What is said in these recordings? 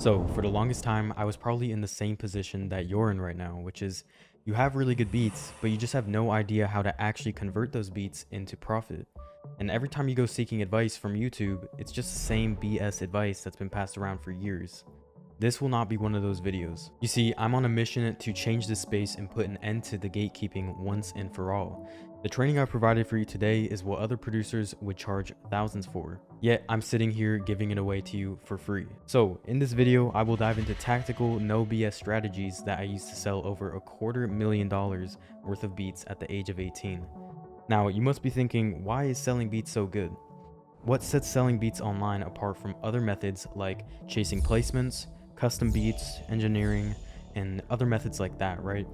So, for the longest time, I was probably in the same position that you're in right now, which is you have really good beats, but you just have no idea how to actually convert those beats into profit. And every time you go seeking advice from YouTube, it's just the same BS advice that's been passed around for years. This will not be one of those videos. You see, I'm on a mission to change this space and put an end to the gatekeeping once and for all. The training I provided for you today is what other producers would charge thousands for. Yet, I'm sitting here giving it away to you for free. So, in this video, I will dive into tactical, no BS strategies that I used to sell over $250,000 worth of beats at the age of 18. Now, you must be thinking, why is selling beats so good? What sets selling beats online apart from other methods like chasing placements, custom beats, engineering, and other methods like that, right?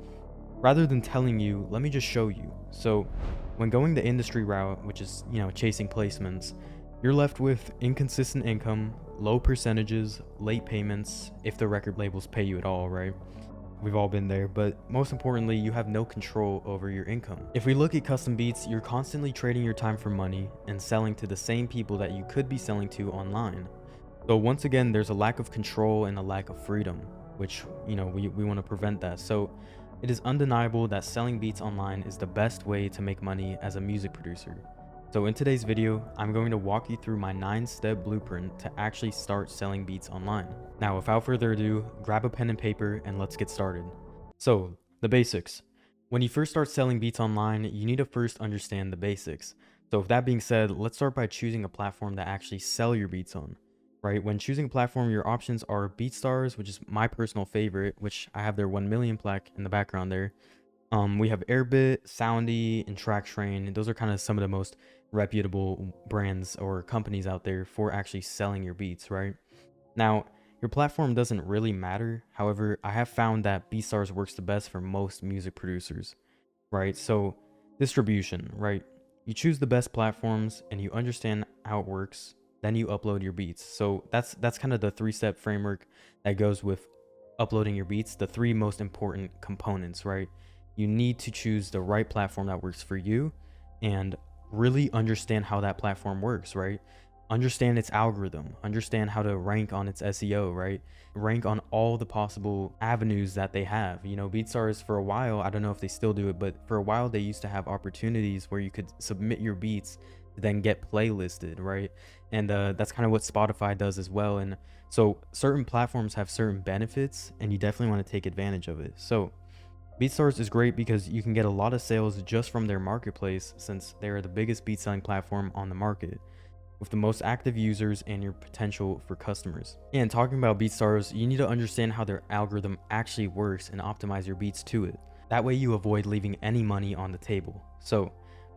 Rather than telling you, let me just show you. So, when going the industry route, which is, chasing placements, you're left with inconsistent income, low percentages, late payments, if the record labels pay you at all, right? We've all been there, but most importantly, you have no control over your income. If we look at custom beats, you're constantly trading your time for money and selling to the same people that you could be selling to online. So once again, there's a lack of control and a lack of freedom, which, we want to prevent that. So it is undeniable that selling beats online is the best way to make money as a music producer. So in today's video, I'm going to walk you through my 9-step blueprint to actually start selling beats online. Now, without further ado, grab a pen and paper and let's get started. So, the basics. When you first start selling beats online, you need to first understand the basics. So with that being said, let's start by choosing a platform to actually sell your beats on. Right? When choosing a platform, your options are BeatStars, which is my personal favorite, which I have their 1 million plaque in the background there. We have Airbit, Soundy, and TrackTrain. Those are kind of some of the most reputable brands or companies out there for actually selling your beats, right? Now, your platform doesn't really matter. However, I have found that BeatStars works the best for most music producers, right? So, distribution, right? You choose the best platforms and you understand how it works, then you upload your beats. So that's kind of the 3-step framework that goes with uploading your beats, the 3 most important components, right? You need to choose the right platform that works for you and really understand how that platform works, right? Understand its algorithm, understand how to rank on its SEO, right? Rank on all the possible avenues that they have. BeatStars for a while, I don't know if they still do it, but for a while they used to have opportunities where you could submit your beats to then get playlisted, right? And that's kind of what Spotify does as well. And so certain platforms have certain benefits and you definitely want to take advantage of it. So BeatStars is great because you can get a lot of sales just from their marketplace since they're the biggest beat selling platform on the market, with the most active users and your potential for customers. And talking about BeatStars, you need to understand how their algorithm actually works and optimize your beats to it. That way you avoid leaving any money on the table. So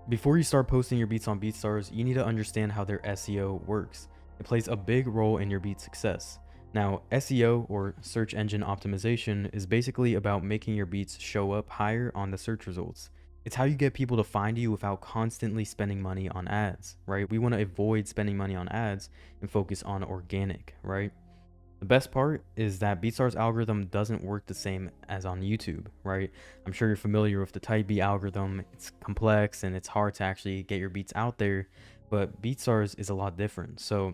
before you start posting your beats on BeatStars, you need to understand how their SEO works. It plays a big role in your beat success. Now, SEO, or search engine optimization, is basically about making your beats show up higher on the search results. It's how you get people to find you without constantly spending money on ads, right? We want to avoid spending money on ads and focus on organic, right? The best part is that BeatStars algorithm doesn't work the same as on YouTube, right? I'm sure you're familiar with the type beat algorithm. It's complex and it's hard to actually get your beats out there, but BeatStars is a lot different. So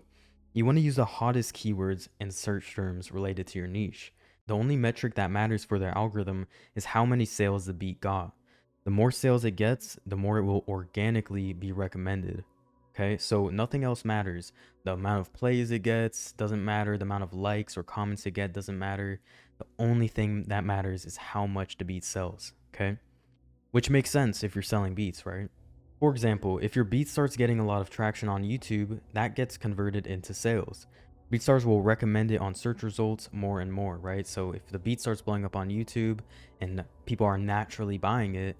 you want to use the hottest keywords and search terms related to your niche. The only metric that matters for their algorithm is how many sales the beat got. The more sales it gets, the more it will organically be recommended. Okay, so nothing else matters. The amount of plays it gets doesn't matter. The amount of likes or comments it gets doesn't matter. The only thing that matters is how much the beat sells. Okay, which makes sense if you're selling beats, right? For example, if your beat starts getting a lot of traction on YouTube, that gets converted into sales. BeatStars will recommend it on search results more and more, right? So if the beat starts blowing up on YouTube and people are naturally buying it,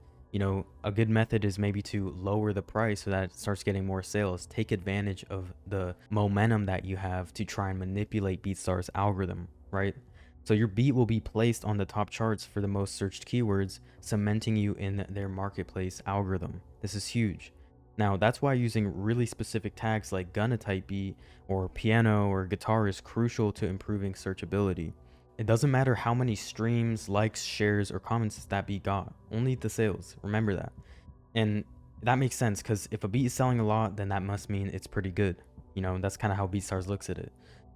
a good method is maybe to lower the price so that it starts getting more sales. Take advantage of the momentum that you have to try and manipulate BeatStars algorithm, right? So your beat will be placed on the top charts for the most searched keywords, cementing you in their marketplace algorithm. This is huge. Now, that's why using really specific tags like Gunna type beat or piano or guitar is crucial to improving searchability. It doesn't matter how many streams, likes, shares, or comments that beat got, only the sales. Remember that. And that makes sense because if a beat is selling a lot, then that must mean it's pretty good. That's kind of how BeatStars looks at it.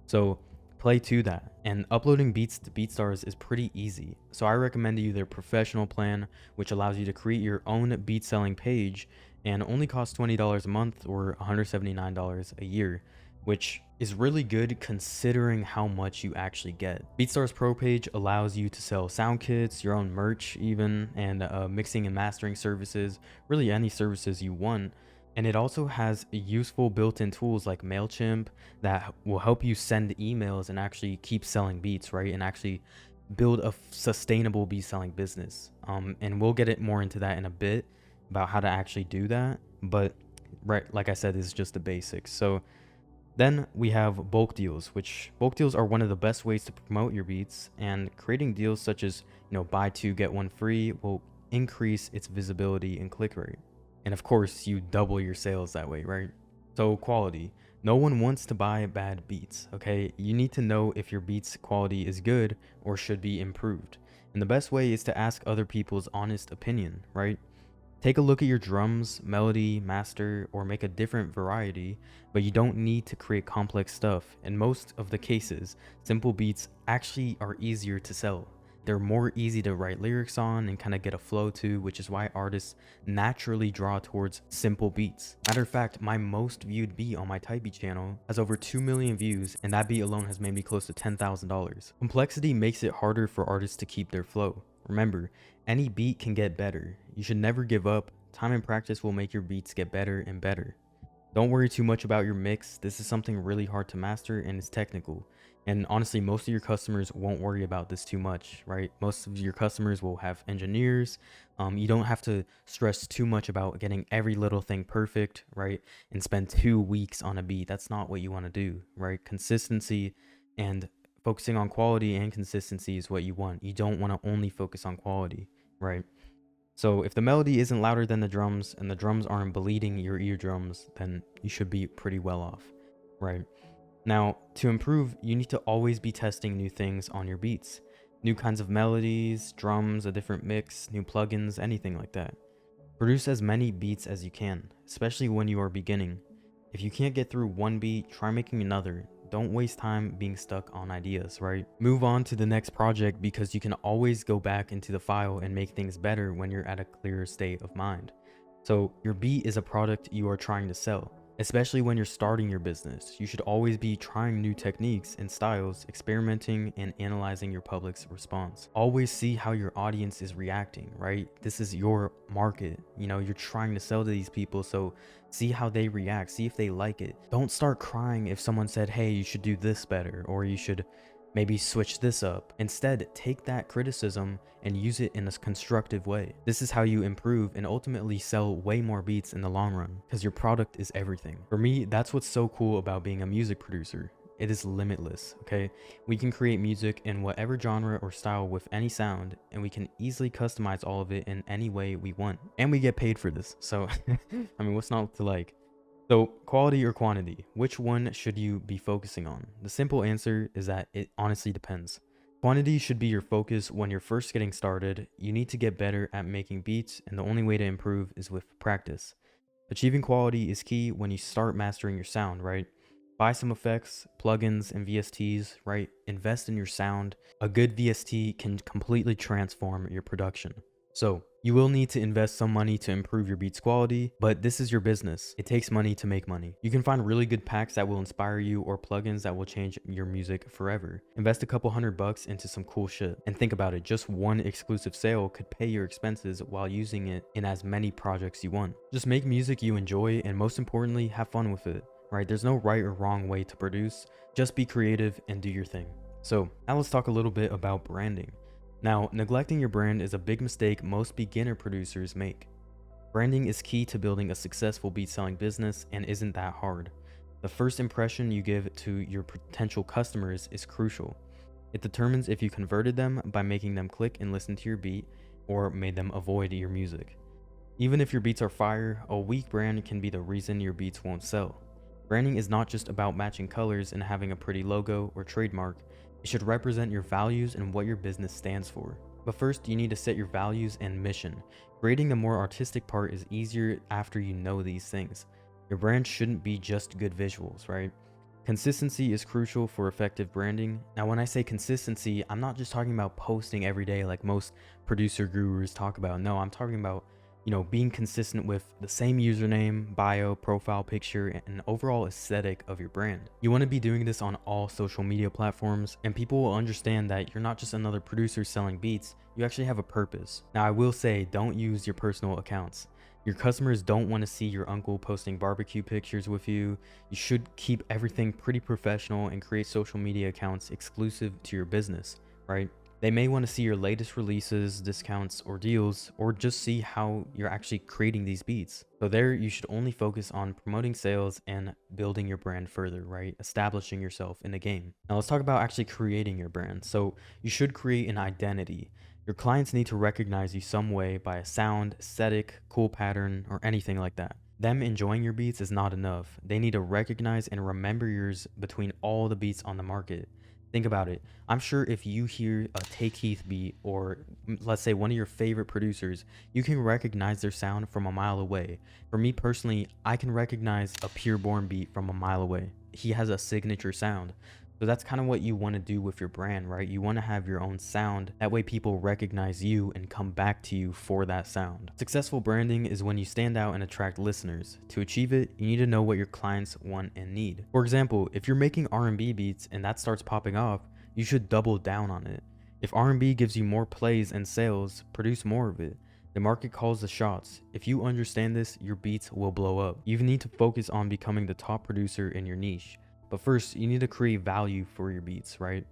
So play to that. And uploading beats to BeatStars is pretty easy. So I recommend you their professional plan, which allows you to create your own beat selling page and only costs $20 a month or $179 a year, which is really good considering how much you actually get. BeatStars Pro page allows you to sell sound kits, your own merch even, and mixing and mastering services, really any services you want. And it also has useful built-in tools like MailChimp that will help you send emails and actually keep selling beats, right? And actually build a sustainable beat selling business. And we'll get it more into that in a bit about how to actually do that. But right, like I said, this is just the basics. So then we have bulk deals, which bulk deals are one of the best ways to promote your beats, and creating deals such as, buy two, get one free will increase its visibility and click rate. And of course, you double your sales that way, right? So quality. No one wants to buy bad beats, okay? You need to know if your beats quality is good or should be improved. And the best way is to ask other people's honest opinion, right? Take a look at your drums, melody, master, or make a different variety, but you don't need to create complex stuff. In most of the cases, simple beats actually are easier to sell. They're more easy to write lyrics on and kind of get a flow to, which is why artists naturally draw towards simple beats. Matter of fact, my most viewed beat on my type beat channel has over 2 million views, and that beat alone has made me close to $10,000. Complexity makes it harder for artists to keep their flow. Remember, any beat can get better. You should never give up. Time and practice will make your beats get better and better. Don't worry too much about your mix. This is something really hard to master and it's technical. And honestly, most of your customers won't worry about this too much, right? Most of your customers will have engineers. You don't have to stress too much about getting every little thing perfect, right? And spend 2 weeks on a beat. That's not what you want to do, right? Consistency and focusing on quality and consistency is what you want. You don't want to only focus on quality, right? So if the melody isn't louder than the drums and the drums aren't bleeding your eardrums, then you should be pretty well off, right? Now, to improve, you need to always be testing new things on your beats. New kinds of melodies, drums, a different mix, new plugins, anything like that. Produce as many beats as you can, especially when you are beginning. If you can't get through one beat, try making another. Don't waste time being stuck on ideas, right? Move on to the next project because you can always go back into the file and make things better when you're at a clearer state of mind. So your beat is a product you are trying to sell. Especially when you're starting your business, you should always be trying new techniques and styles, experimenting and analyzing your public's response. Always see how your audience is reacting, right? This is your market. You're trying to sell to these people, so see how they react, see if they like it. Don't start crying if someone said, hey, you should do this better, or you should maybe switch this up. Instead, take that criticism and use it in a constructive way. This is how you improve and ultimately sell way more beats in the long run, because your product is everything. For me, that's what's so cool about being a music producer. It is limitless, okay? We can create music in whatever genre or style with any sound, and we can easily customize all of it in any way we want. And we get paid for this, so I mean, what's not to like? So quality or quantity, which one should you be focusing on? The simple answer is that it honestly depends. Quantity should be your focus when you're first getting started. You need to get better at making beats, and the only way to improve is with practice. Achieving quality is key when you start mastering your sound, right? Buy some effects, plugins, and VSTs, right? Invest in your sound. A good VST can completely transform your production. So you will need to invest some money to improve your beats quality, but this is your business. It takes money to make money. You can find really good packs that will inspire you or plugins that will change your music forever. Invest a couple $100 into some cool shit. And think about it, just one exclusive sale could pay your expenses while using it in as many projects you want. Just make music you enjoy, and most importantly, have fun with it, right? There's no right or wrong way to produce. Just be creative and do your thing. So now let's talk a little bit about branding. Now, neglecting your brand is a big mistake most beginner producers make. Branding is key to building a successful beat selling business and isn't that hard. The first impression you give to your potential customers is crucial. It determines if you converted them by making them click and listen to your beat or made them avoid your music. Even if your beats are fire, a weak brand can be the reason your beats won't sell. Branding is not just about matching colors and having a pretty logo or trademark. It should represent your values and what your business stands for. But first, you need to set your values and mission. Creating the more artistic part is easier after you know these things. Your brand shouldn't be just good visuals, right? Consistency is crucial for effective branding. Now, when I say consistency, I'm not just talking about posting every day like most producer gurus talk about. No, I'm talking about, being consistent with the same username, bio, profile picture, and overall aesthetic of your brand. You want to be doing this on all social media platforms, and people will understand that you're not just another producer selling beats, you actually have a purpose. Now, I will say, don't use your personal accounts. Your customers don't want to see your uncle posting barbecue pictures with you. You should keep everything pretty professional and create social media accounts exclusive to your business, right? They may want to see your latest releases, discounts, or deals, or just see how you're actually creating these beats. So there, you should only focus on promoting sales and building your brand further, right? Establishing yourself in the game. Now let's talk about actually creating your brand. So you should create an identity. Your clients need to recognize you some way by a sound, aesthetic, cool pattern, or anything like that. Them enjoying your beats is not enough. They need to recognize and remember yours between all the beats on the market. Think about it. I'm sure if you hear a Take Heath beat, or let's say one of your favorite producers, you can recognize their sound from a mile away. For me personally, I can recognize a Pure Born beat from a mile away. He has a signature sound. So that's kind of what you want to do with your brand, right? You want to have your own sound. That way people recognize you and come back to you for that sound. Successful branding is when you stand out and attract listeners. To achieve it, you need to know what your clients want and need. For example, if you're making R&B beats and that starts popping off, you should double down on it. If R&B gives you more plays and sales, produce more of it. The market calls the shots. If you understand this, your beats will blow up. You need to focus on becoming the top producer in your niche. But first, you need to create value for your beats, right?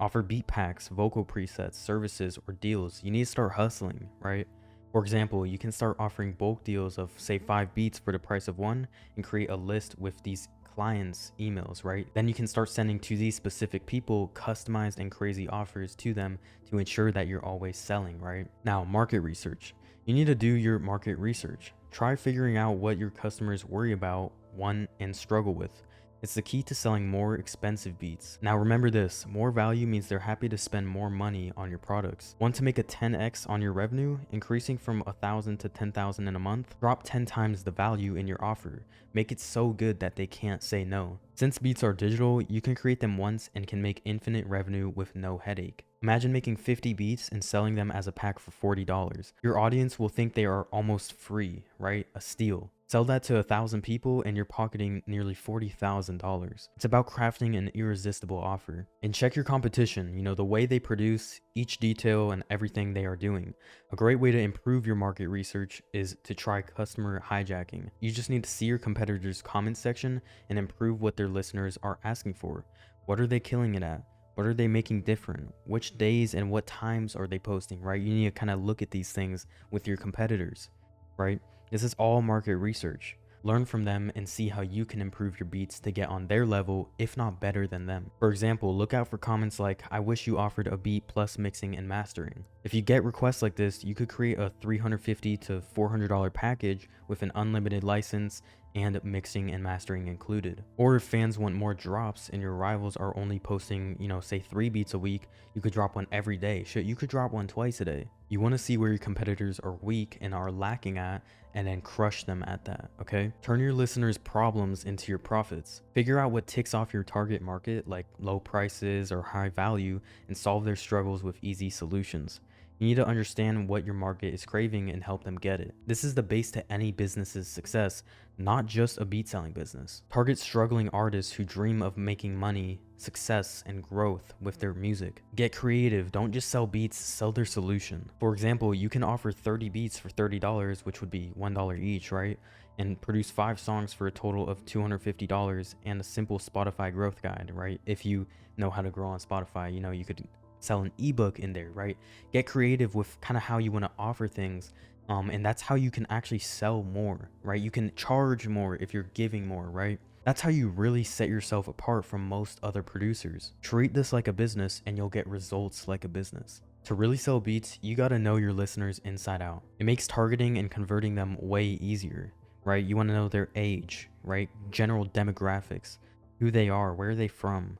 Offer beat packs, vocal presets, services, or deals. You need to start hustling, right? For example, you can start offering bulk deals of say 5 beats for the price of 1 and create a list with these clients' emails, right? Then you can start sending to these specific people customized and crazy offers to them to ensure that you're always selling, right? Now, market research. You need to do your market research. Try figuring out what your customers worry about, want, and struggle with. It's the key to selling more expensive beats. Now remember this, more value means they're happy to spend more money on your products. Want to make a 10x on your revenue, increasing from 1,000 to 10,000 in a month? Drop 10 times the value in your offer. Make it so good that they can't say no. Since beats are digital, you can create them once and can make infinite revenue with no headache. Imagine making 50 beats and selling them as a pack for $40. Your audience will think they are almost free, right? A steal. Sell that to 1,000 people and you're pocketing nearly $40,000. It's about crafting an irresistible offer. And check your competition, the way they produce, each detail and everything they are doing. A great way to improve your market research is to try customer hijacking. You just need to see your competitors' comment section and improve what their listeners are asking for. What are they killing it at? What are they making different? Which days and what times are they posting, right? You need to kind of look at these things with your competitors, right? This is all market research. Learn from them and see how you can improve your beats to get on their level, if not better than them. For example, look out for comments like, "I wish you offered a beat plus mixing and mastering." If you get requests like this, you could create a $350 to $400 package with an unlimited license and mixing and mastering included. Or if fans want more drops and your rivals are only posting, say 3 beats a week, you could drop one every day. Shit, you could drop one twice a day. You want to see where your competitors are weak and are lacking at, and then crush them at that, okay? Turn your listeners' problems into your profits. Figure out what ticks off your target market, like low prices or high value, and solve their struggles with easy solutions. You need to understand what your market is craving and help them get it. This is the base to any business's success, not just a beat selling business. Target struggling artists who dream of making money, success, and growth with their music. Get creative, don't just sell beats, sell their solution. For example, you can offer 30 beats for $30, which would be $1 each, right? And produce 5 songs for a total of $250 and a simple Spotify growth guide, right? If you know how to grow on Spotify, you could sell an ebook in there, right? Get creative with kind of how you want to offer things. And that's how you can actually sell more, right? You can charge more if you're giving more, right? That's how you really set yourself apart from most other producers. Treat this like a business and you'll get results like a business. To really sell beats, you gotta know your listeners inside out. It makes targeting and converting them way easier, right? You wanna know their age, right? General demographics, who they are, where are they from.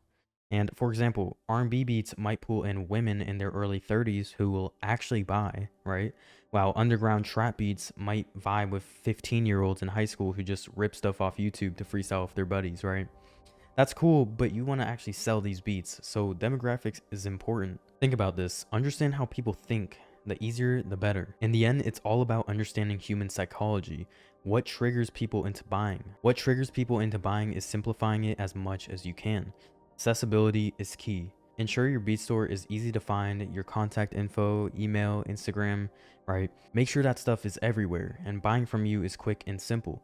And for example, R&B beats might pull in women in their early 30s who will actually buy, right? While underground trap beats might vibe with 15-year-olds in high school who just rip stuff off YouTube to freestyle with their buddies, right? That's cool, but you want to actually sell these beats, so demographics is important. Think about this. Understand how people think. The easier, the better. In the end, it's all about understanding human psychology. What triggers people into buying? What triggers people into buying is simplifying it as much as you can. Accessibility is key. Ensure your beat store is easy to find, your contact info, email, Instagram, right? Make sure that stuff is everywhere, and buying from you is quick and simple.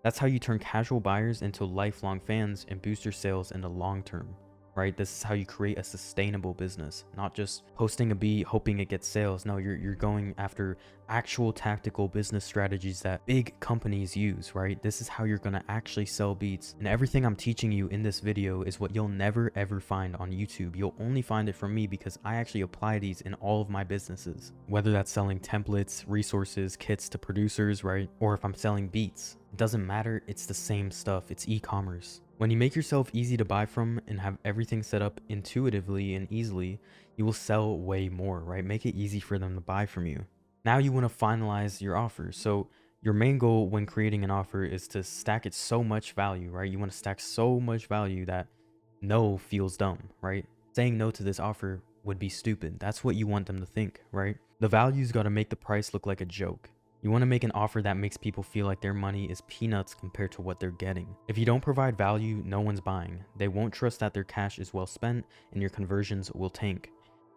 That's how you turn casual buyers into lifelong fans and boost your sales in the long term, right? This is how you create a sustainable business, not just posting a beat hoping it gets sales. No, you're going after actual tactical business strategies that big companies use, right? This is how you're going to actually sell beats. And everything I'm teaching you in this video is what you'll never ever find on YouTube. You'll only find it from me because I actually apply these in all of my businesses, whether that's selling templates, resources, kits to producers, right? Or if I'm selling beats. It doesn't matter, it's the same stuff. It's e-commerce. When you make yourself easy to buy from and have everything set up intuitively and easily, you will sell way more, right? Make it easy for them to buy from you. Now you want to finalize your offer. So your main goal when creating an offer is to stack it so much value, right? You want to stack so much value that no feels dumb, right? Saying no to this offer would be stupid. That's what you want them to think, right? The value's got to make the price look like a joke. You want to make an offer that makes people feel like their money is peanuts compared to what they're getting. If you don't provide value, no one's buying. They won't trust that their cash is well spent and your conversions will tank.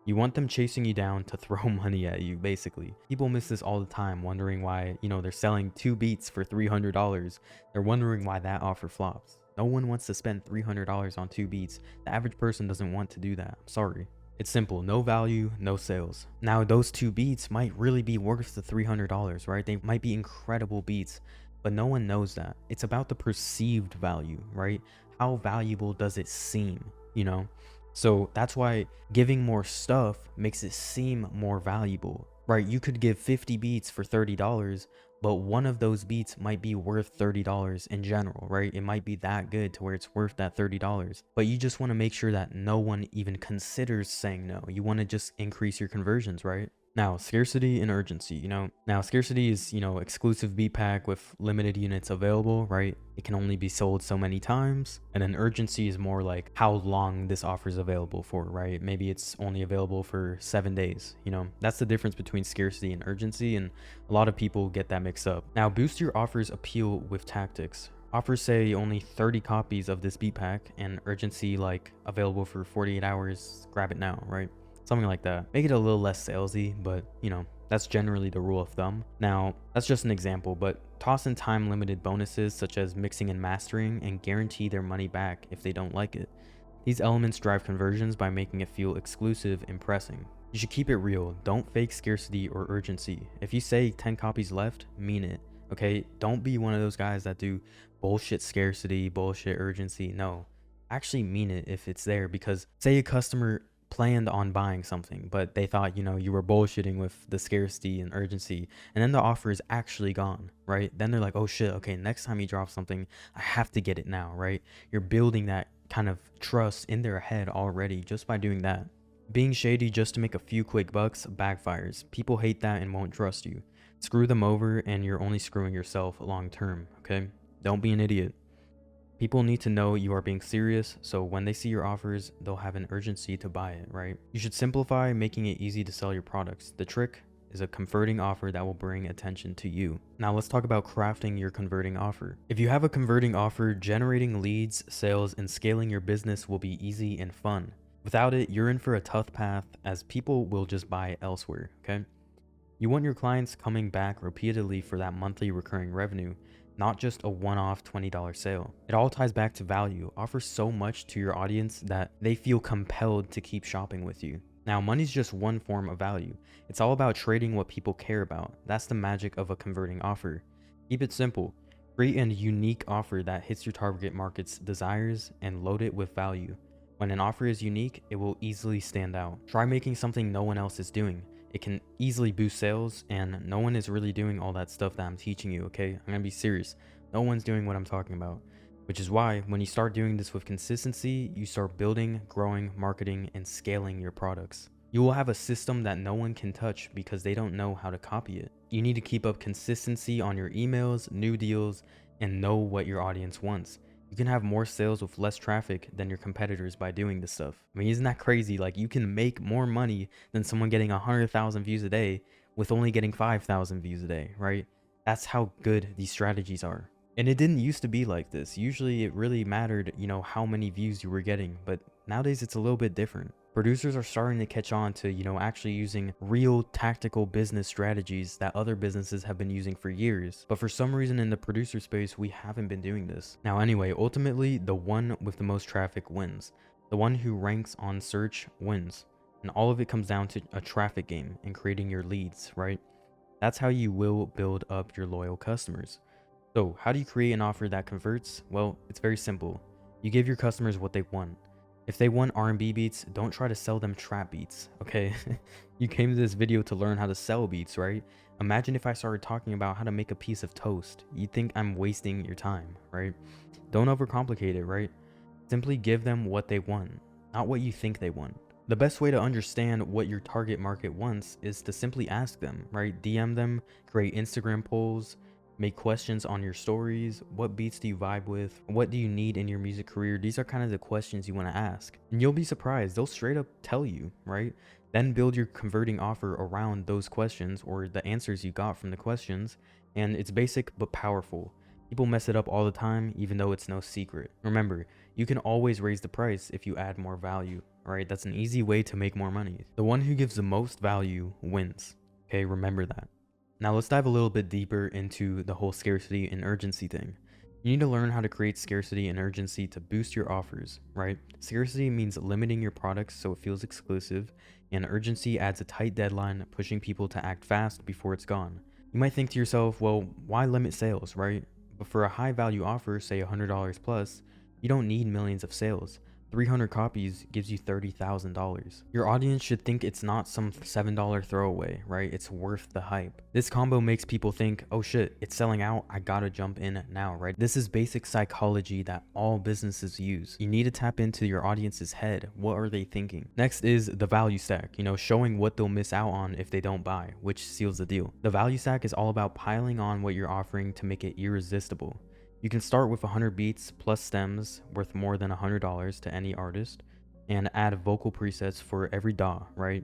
You want them chasing you down to throw money at you, basically. People miss this all the time, wondering why, they're selling 2 beats for $300. They're wondering why that offer flops. No one wants to spend $300 on 2 beats. The average person doesn't want to do that. I'm sorry. It's simple. No value, no sales. Now, those 2 beats might really be worth the $300, right? They might be incredible beats, but no one knows that. It's about the perceived value, right? How valuable does it seem, So that's why giving more stuff makes it seem more valuable, right? You could give 50 beats for $30, but one of those beats might be worth $30 in general, right? It might be that good to where it's worth that $30, but you just want to make sure that no one even considers saying no. You want to just increase your conversions, right? Now, scarcity and urgency, now scarcity is, exclusive beat pack with limited units available, right? It can only be sold so many times. And then urgency is more like how long this offer is available for, right? Maybe it's only available for 7 days, that's the difference between scarcity and urgency. And a lot of people get that mixed up. Now, boost your offer's appeal with tactics. Offers say only 30 copies of this beat pack and urgency like available for 48 hours, grab it now, right? Something like that. Make it a little less salesy, but that's generally the rule of thumb. Now, that's just an example, but toss in time limited bonuses such as mixing and mastering and guarantee their money back if they don't like it. These elements drive conversions by making it feel exclusive and pressing. You should keep it real. Don't fake scarcity or urgency. If you say 10 copies left, mean it. Okay? Don't be one of those guys that do bullshit scarcity, bullshit urgency. No. Actually mean it if it's there, because say a customer planned on buying something, but they thought, you were bullshitting with the scarcity and urgency, and then the offer is actually gone, right? Then they're like, oh shit, okay, next time you drop something, I have to get it now, right? You're building that kind of trust in their head already just by doing that. Being shady just to make a few quick bucks backfires. People hate that and won't trust you. Screw them over and you're only screwing yourself long term, okay? Don't be an idiot. People need to know you are being serious, so when they see your offers, they'll have an urgency to buy it, right? You should simplify making it easy to sell your products. The trick is a converting offer that will bring attention to you. Now let's talk about crafting your converting offer. If you have a converting offer, generating leads, sales, and scaling your business will be easy and fun. Without it, you're in for a tough path as people will just buy it elsewhere, okay? You want your clients coming back repeatedly for that monthly recurring revenue, not just a one-off $20 sale. It all ties back to value. Offer so much to your audience that they feel compelled to keep shopping with you. Now, money's just one form of value. It's all about trading what people care about. That's the magic of a converting offer. Keep it simple. Create a unique offer that hits your target market's desires and load it with value. When an offer is unique, it will easily stand out. Try making something no one else is doing. It can easily boost sales, and no one is really doing all that stuff that I'm teaching you, okay? I'm gonna be serious. No one's doing what I'm talking about. Which is why, when you start doing this with consistency, you start building, growing, marketing, and scaling your products. You will have a system that no one can touch because they don't know how to copy it. You need to keep up consistency on your emails, new deals, and know what your audience wants. You can have more sales with less traffic than your competitors by doing this stuff. I mean, isn't that crazy? Like, you can make more money than someone getting 100,000 views a day with only getting 5,000 views a day, right? That's how good these strategies are. And it didn't used to be like this. Usually it really mattered, how many views you were getting, but nowadays it's a little bit different. Producers are starting to catch on to, actually using real tactical business strategies that other businesses have been using for years. But for some reason in the producer space, we haven't been doing this. Now, anyway, ultimately, the one with the most traffic wins. The one who ranks on search wins. And all of it comes down to a traffic game and creating your leads, right? That's how you will build up your loyal customers. So how do you create an offer that converts? Well, it's very simple. You give your customers what they want. If they want R&B beats, don't try to sell them trap beats, okay? You came to this video to learn how to sell beats, right? Imagine if I started talking about how to make a piece of toast. You'd think I'm wasting your time, right? Don't overcomplicate it, right? Simply give them what they want, not what you think they want. The best way to understand what your target market wants is to simply ask them, right? DM them, create Instagram polls, make questions on your stories. What beats do you vibe with? What do you need in your music career? These are kind of the questions you want to ask. And you'll be surprised. They'll straight up tell you, right? Then build your converting offer around those questions or the answers you got from the questions. And it's basic but powerful. People mess it up all the time, even though it's no secret. Remember, you can always raise the price if you add more value, right? That's an easy way to make more money. The one who gives the most value wins. Okay, remember that. Now let's dive a little bit deeper into the whole scarcity and urgency thing. You need to learn how to create scarcity and urgency to boost your offers, right? Scarcity means limiting your products so it feels exclusive, and urgency adds a tight deadline, pushing people to act fast before it's gone. You might think to yourself, well, why limit sales, right? But for a high value offer, say $100 plus, you don't need millions of sales. 300 copies gives you $30,000. Your audience should think it's not some $7 throwaway, right? It's worth the hype. This combo makes people think, oh shit, it's selling out, I gotta jump in now, right? This is basic psychology that all businesses use. You need to tap into your audience's head. What are they thinking? Next is the value stack, showing what they'll miss out on if they don't buy, which seals the deal. The value stack is all about piling on what you're offering to make it irresistible. You can start with 100 beats plus stems worth more than $100 to any artist and add vocal presets for every DAW, right?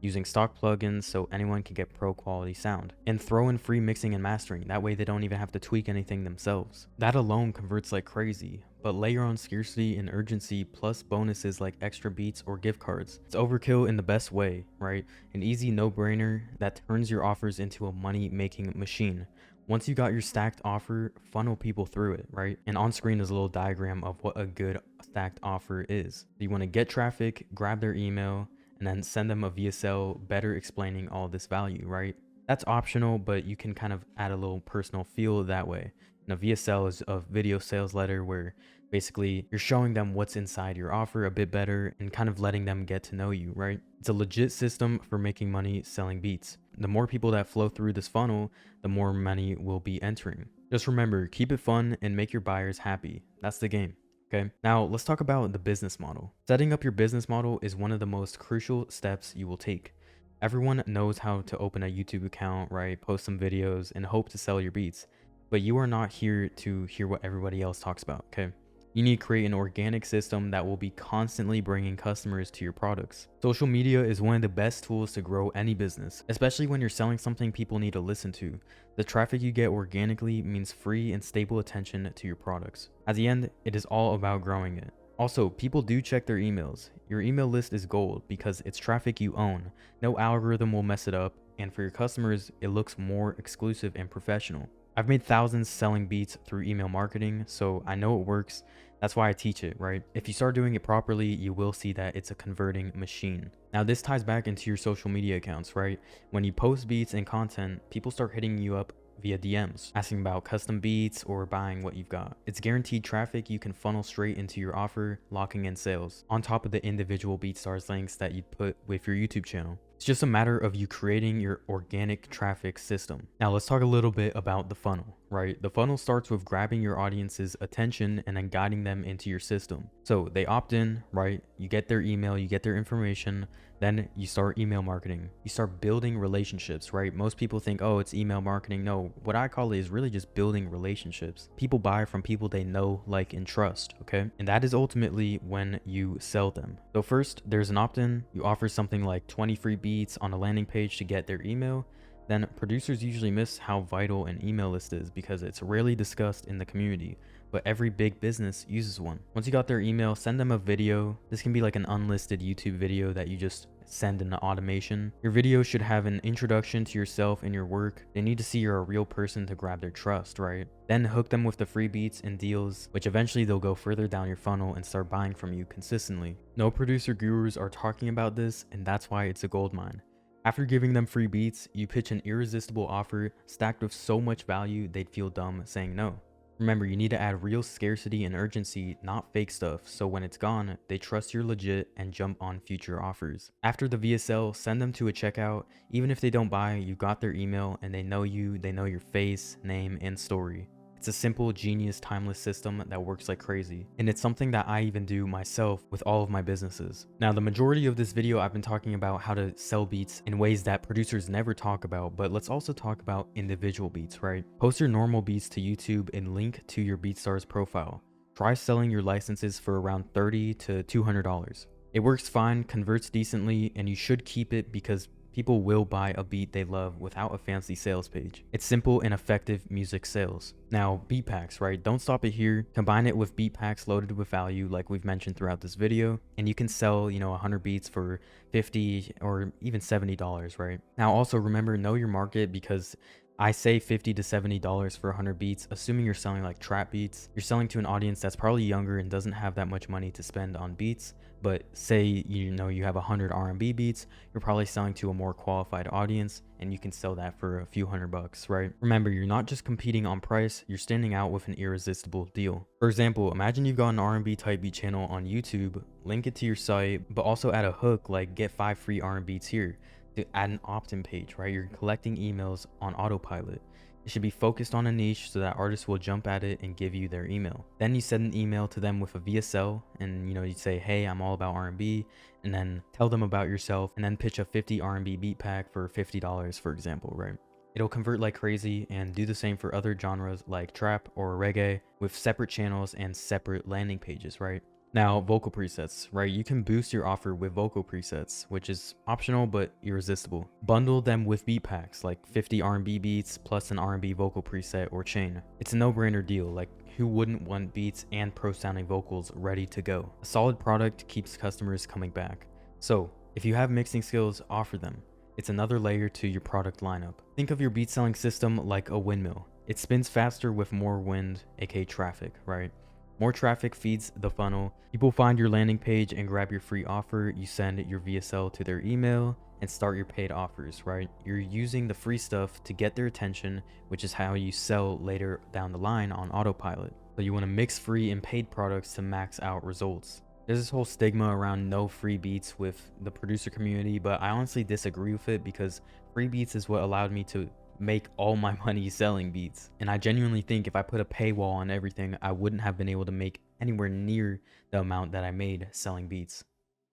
Using stock plugins so anyone can get pro quality sound. And throw in free mixing and mastering, that way they don't even have to tweak anything themselves. That alone converts like crazy, but layer on scarcity and urgency plus bonuses like extra beats or gift cards. It's overkill in the best way, right? An easy no-brainer that turns your offers into a money-making machine. Once you got your stacked offer, funnel people through it, right? And on screen is a little diagram of what a good stacked offer is. You want to get traffic, grab their email, and then send them a VSL better explaining all this value, right? That's optional, but you can kind of add a little personal feel that way. And a VSL is a video sales letter where basically you're showing them what's inside your offer a bit better and kind of letting them get to know you, right? It's a legit system for making money selling beats. The more people that flow through this funnel, the more money will be entering. Just remember, keep it fun and make your buyers happy. That's the game. Okay, now let's talk about the business model. Setting up your business model is one of the most crucial steps you will take. Everyone knows how to open a YouTube account, right? Post some videos and hope to sell your beats. But you are not here to hear what everybody else talks about, okay? You need to create an organic system that will be constantly bringing customers to your products. Social media is one of the best tools to grow any business, especially when you're selling something people need to listen to. The traffic you get organically means free and stable attention to your products. At the end, it is all about growing it. Also, people do check their emails. Your email list is gold because it's traffic you own. No algorithm will mess it up, and for your customers, it looks more exclusive and professional. I've made thousands selling beats through email marketing, so I know it works. That's why I teach it, right? If you start doing it properly, you will see that it's a converting machine. Now, this ties back into your social media accounts, right? When you post beats and content, people start hitting you up via DMs, asking about custom beats or buying what you've got. It's guaranteed traffic you can funnel straight into your offer, locking in sales, on top of the individual BeatStars links that you'd put with your YouTube channel. It's just a matter of you creating your organic traffic system. Now let's talk a little bit about the funnel. right? The funnel starts with grabbing your audience's attention and then guiding them into your system. So they opt in, right? You get their email, you get their information, then you start email marketing. You start building relationships, right? Most people think, oh, it's email marketing. No, what I call it is really just building relationships. People buy from people they know, like, and trust, okay? And that is ultimately when you sell them. So first, there's an opt-in. You offer something like 20 free beats on a landing page to get their email. Then producers usually miss how vital an email list is because it's rarely discussed in the community, but every big business uses one. Once you got their email, send them a video. This can be like an unlisted YouTube video that you just send in automation. Your video should have an introduction to yourself and your work. They need to see you're a real person to grab their trust, right? Then hook them with the free beats and deals, which eventually they'll go further down your funnel and start buying from you consistently. No producer gurus are talking about this, and that's why it's a goldmine. After giving them free beats, you pitch an irresistible offer stacked with so much value they'd feel dumb saying no. Remember, you need to add real scarcity and urgency, not fake stuff, so when it's gone, they trust you're legit and jump on future offers. After the VSL, send them to a checkout. Even if they don't buy, you got their email and they know you, they know your face, name, and story. It's a simple, genius, timeless system that works like crazy. And it's something that I even do myself with all of my businesses. Now, the majority of this video, I've been talking about how to sell beats in ways that producers never talk about, but let's also talk about individual beats, right? Post your normal beats to YouTube and link to your BeatStars profile. Try selling your licenses for around $30 to $200. It works fine, converts decently, and you should keep it because people will buy a beat they love without a fancy sales page. It's simple and effective music sales. Now, beat packs, right? Don't stop it here. Combine it with beat packs loaded with value like we've mentioned throughout this video, and you can sell, 100 beats for $50 or even $70, right? Now, also remember, know your market, because I say $50 to $70 for 100 beats, assuming you're selling like trap beats. You're selling to an audience that's probably younger and doesn't have that much money to spend on beats. But say you have 100 R&B beats, you're probably selling to a more qualified audience, and you can sell that for a few $100, right? Remember, you're not just competing on price, you're standing out with an irresistible deal. For example, imagine you've got an R&B type beat channel on YouTube, link it to your site, but also add a hook like get 5 free R&B beats here. To add an opt-in page, right? You're collecting emails on autopilot. It should be focused on a niche so that artists will jump at it and give you their email. Then you send an email to them with a VSL, and you say, hey, I'm all about R&B, and then tell them about yourself, and then pitch a 50 R&B beat pack for $50, for example, right? It'll convert like crazy, and do the same for other genres like trap or reggae with separate channels and separate landing pages, right? Now, vocal presets, right? You can boost your offer with vocal presets, which is optional but irresistible. Bundle them with beat packs, like 50 R&B beats plus an R&B vocal preset or chain. It's a no-brainer deal, like who wouldn't want beats and pro-sounding vocals ready to go? A solid product keeps customers coming back. So, if you have mixing skills, offer them. It's another layer to your product lineup. Think of your beat selling system like a windmill. It spins faster with more wind, aka traffic, right? More traffic feeds the funnel. People find your landing page and grab your free offer. You send your VSL to their email and start your paid offers, right? You're using the free stuff to get their attention, which is how you sell later down the line on autopilot. So you want to mix free and paid products to max out results. There's this whole stigma around no free beats with the producer community, but I honestly disagree with it because free beats is what allowed me to make all my money selling beats. And I genuinely think if I put a paywall on everything, I wouldn't have been able to make anywhere near the amount that I made selling beats.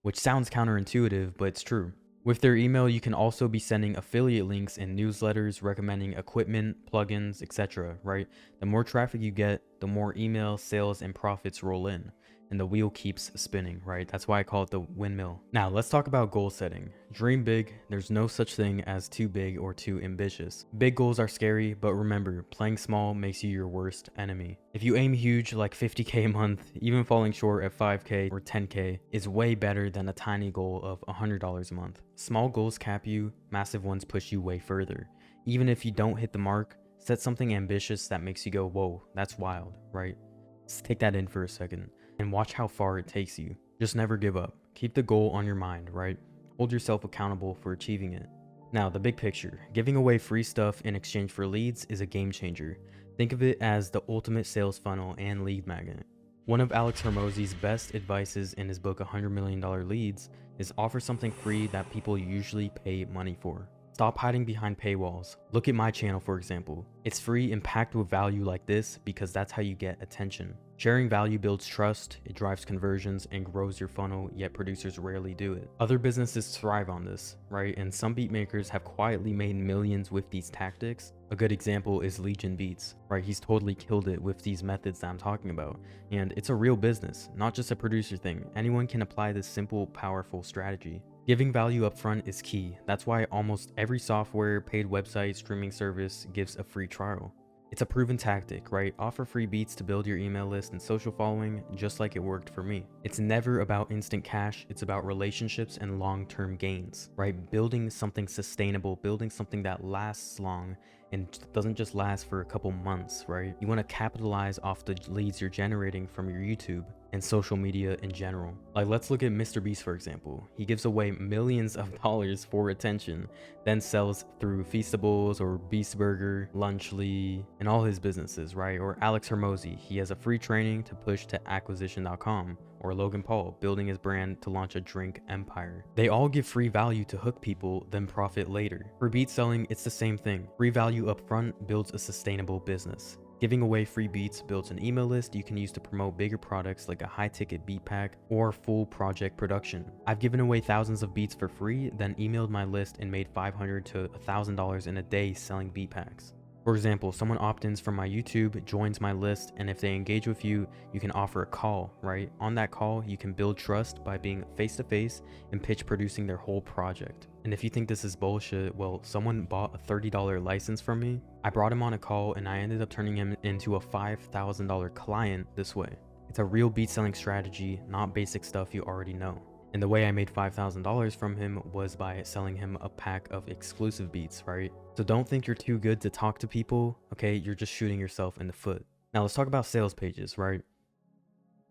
Which sounds counterintuitive, but it's true. With their email, you can also be sending affiliate links and newsletters recommending equipment, plugins, etc., right? The more traffic you get, the more email, sales, and profits roll in. And the wheel keeps spinning, right? That's why I call it the windmill. Now, let's talk about goal setting. Dream big. There's no such thing as too big or too ambitious. Big goals are scary, but remember, playing small makes you your worst enemy. If you aim huge like 50K a month, even falling short at 5K or 10K is way better than a tiny goal of $100 a month. Small goals cap you, massive ones push you way further. Even if you don't hit the mark, set something ambitious that makes you go, whoa, that's wild, right? Let's take that in for a second and watch how far it takes you. Just never give up. Keep the goal on your mind, right? Hold yourself accountable for achieving it. Now, the big picture. Giving away free stuff in exchange for leads is a game changer. Think of it as the ultimate sales funnel and lead magnet. One of Alex Hormozi's best advices in his book $100 Million Leads is offer something free that people usually pay money for. Stop hiding behind paywalls. Look at my channel, for example. It's free and packed with value like this because that's how you get attention. Sharing value builds trust, it drives conversions, and grows your funnel, yet producers rarely do it. Other businesses thrive on this, right? And some beat makers have quietly made millions with these tactics. A good example is Legion Beats, right? He's totally killed it with these methods that I'm talking about. And it's a real business, not just a producer thing. Anyone can apply this simple, powerful strategy. Giving value up front is key. That's why almost every software, paid website, streaming service gives a free trial. It's a proven tactic, right? Offer free beats to build your email list and social following, just like it worked for me. It's never about instant cash, it's about relationships and long-term gains, right? Building something sustainable, building something that lasts long and doesn't just last for a couple months, right? You want to capitalize off the leads you're generating from your YouTube and social media in general. Like, let's look at Mr. Beast, for example. He gives away millions of dollars for attention, then sells through Feastables or Beast Burger, Lunchly, and all his businesses, right? Or Alex Hermosi, he has a free training to push to acquisition.com. Or Logan Paul, building his brand to launch a drink empire. They all give free value to hook people, then profit later. For beat selling, it's the same thing. Free value up front builds a sustainable business. Giving away free beats builds an email list you can use to promote bigger products like a high-ticket beat pack or full project production. I've given away thousands of beats for free, then emailed my list and made $500 to $1,000 in a day selling beat packs. For example, someone opt-ins from my YouTube, joins my list, and if they engage with you, you can offer a call, right? On that call, you can build trust by being face-to-face and pitch producing their whole project. And if you think this is bullshit, well, someone bought a $30 license from me. I brought him on a call and I ended up turning him into a $5,000 client this way. It's a real beat selling strategy, not basic stuff you already know. And the way I made $5,000 from him was by selling him a pack of exclusive beats, right? So don't think you're too good to talk to people, okay? You're just shooting yourself in the foot. Now let's talk about sales pages, right?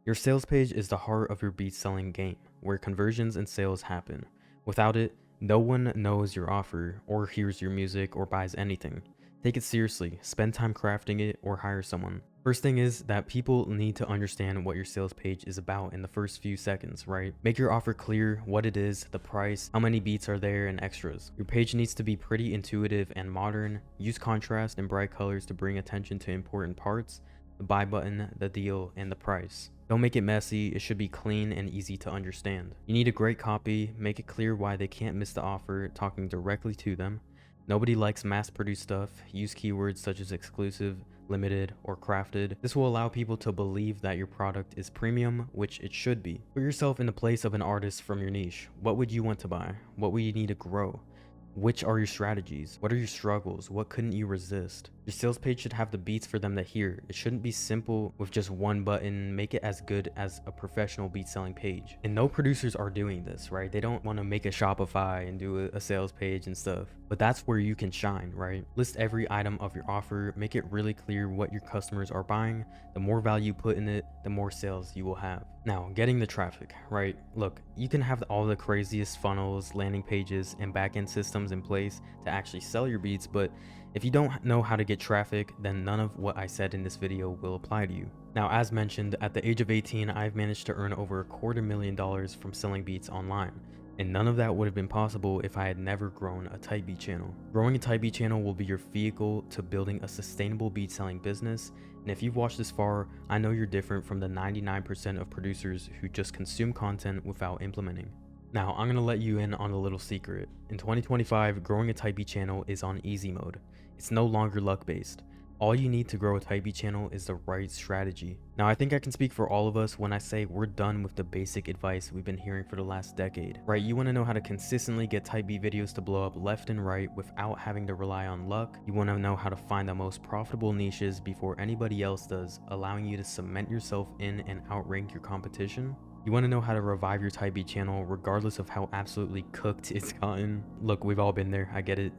Your sales page is the heart of your beat selling game, where conversions and sales happen. Without it, no one knows your offer or hears your music or buys anything. Take it seriously, spend time crafting it or hire someone. First thing is that people need to understand what your sales page is about in the first few seconds, right? Make your offer clear, what it is, the price, how many beats are there, and extras. Your page needs to be pretty intuitive and modern. Use contrast and bright colors to bring attention to important parts, the buy button, the deal, and the price. Don't make it messy, it should be clean and easy to understand. You need a great copy, make it clear why they can't miss the offer, talking directly to them. Nobody likes mass-produced stuff. Use keywords such as exclusive, limited, or crafted. This will allow people to believe that your product is premium, which it should be. Put yourself in the place of an artist from your niche. What would you want to buy? What would you need to grow? Which are your strategies? What are your struggles? What couldn't you resist? Your sales page should have the beats for them to hear. It shouldn't be simple with just one button. Make it as good as a professional beat selling page. And no producers are doing this, right? They don't want to make a Shopify and do a sales page and stuff. But that's where you can shine, right? List every item of your offer. Make it really clear what your customers are buying. The more value you put in it, the more sales you will have. Now, getting the traffic, right? Look, you can have all the craziest funnels, landing pages, and backend systems in place to actually sell your beats, but if you don't know how to get traffic, then none of what I said in this video will apply to you. Now, as mentioned, at the age of 18, I've managed to earn over $250,000 from selling beats online. And none of that would have been possible if I had never grown a type beat channel. Growing a type beat channel will be your vehicle to building a sustainable beat selling business. And if you've watched this far, I know you're different from the 99% of producers who just consume content without implementing. Now, I'm going to let you in on a little secret. In 2025, growing a type beat channel is on easy mode. It's no longer luck-based. All you need to grow a type beat channel is the right strategy. Now, I think I can speak for all of us when I say we're done with the basic advice we've been hearing for the last decade, right? You want to know how to consistently get type beat videos to blow up left and right without having to rely on luck. You want to know how to find the most profitable niches before anybody else does, allowing you to cement yourself in and outrank your competition. You want to know how to revive your type beat channel regardless of how absolutely cooked it's gotten. Look, we've all been there, I get it.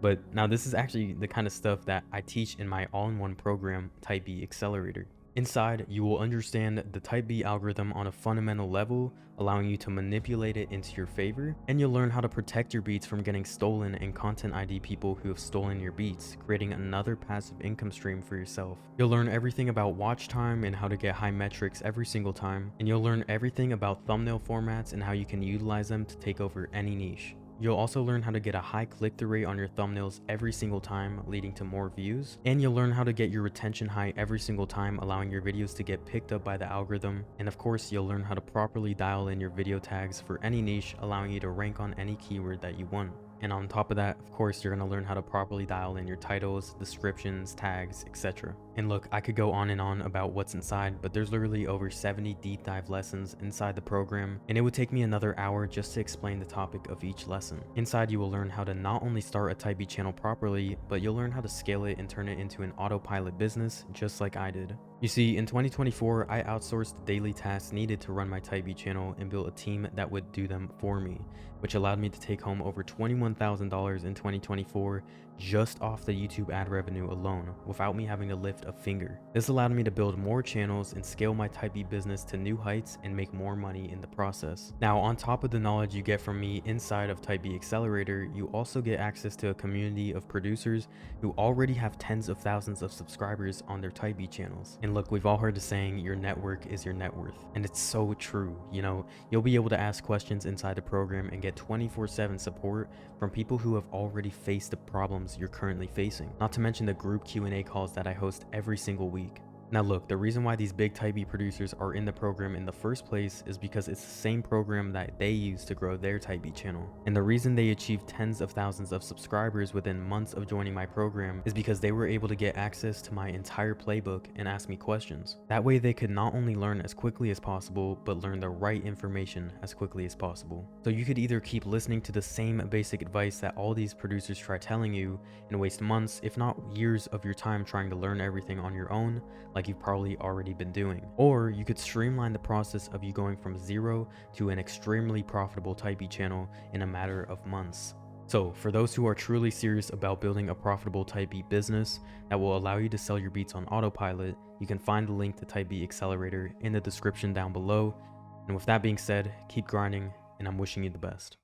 But now this is actually the kind of stuff that I teach in my all-in-one program, Type B Accelerator. Inside, you will understand the Type B algorithm on a fundamental level, allowing you to manipulate it into your favor, and you'll learn how to protect your beats from getting stolen and content ID people who have stolen your beats, creating another passive income stream for yourself. You'll learn everything about watch time and how to get high metrics every single time, and you'll learn everything about thumbnail formats and how you can utilize them to take over any niche. You'll also learn how to get a high click-through rate on your thumbnails every single time, leading to more views. And you'll learn how to get your retention high every single time, allowing your videos to get picked up by the algorithm. And of course, you'll learn how to properly dial in your video tags for any niche, allowing you to rank on any keyword that you want. And on top of that, of course, you're going to learn how to properly dial in your titles, descriptions, tags, etc. And look, I could go on and on about what's inside, but there's literally over 70 deep dive lessons inside the program, and it would take me another hour just to explain the topic of each lesson. Inside, you will learn how to not only start a Type B channel properly, but you'll learn how to scale it and turn it into an autopilot business, just like I did. You see, in 2024, I outsourced the daily tasks needed to run my Type B channel and built a team that would do them for me, which allowed me to take home over $21,000 in 2024 just off the YouTube ad revenue alone, without me having to lift a finger. This allowed me to build more channels and scale my Type B business to new heights and make more money in the process. Now, on top of the knowledge you get from me inside of Type B Accelerator, you also get access to a community of producers who already have tens of thousands of subscribers on their Type B channels. And look, we've all heard the saying, your network is your net worth. And it's so true. You know, you'll be able to ask questions inside the program and get 24/7 support from people who have already faced the problems you're currently facing. Not to mention the group Q&A calls that I host every single week. Now look, the reason why these big Type B producers are in the program in the first place is because it's the same program that they use to grow their Type B channel. And the reason they achieved tens of thousands of subscribers within months of joining my program is because they were able to get access to my entire playbook and ask me questions. That way they could not only learn as quickly as possible, but learn the right information as quickly as possible. So you could either keep listening to the same basic advice that all these producers try telling you and waste months, if not years of your time trying to learn everything on your own, like you've probably already been doing. Or you could streamline the process of you going from zero to an extremely profitable Type B channel in a matter of months. So for those who are truly serious about building a profitable Type B business that will allow you to sell your beats on autopilot, you can find the link to Type B Accelerator in the description down below. And with that being said, keep grinding, and I'm wishing you the best.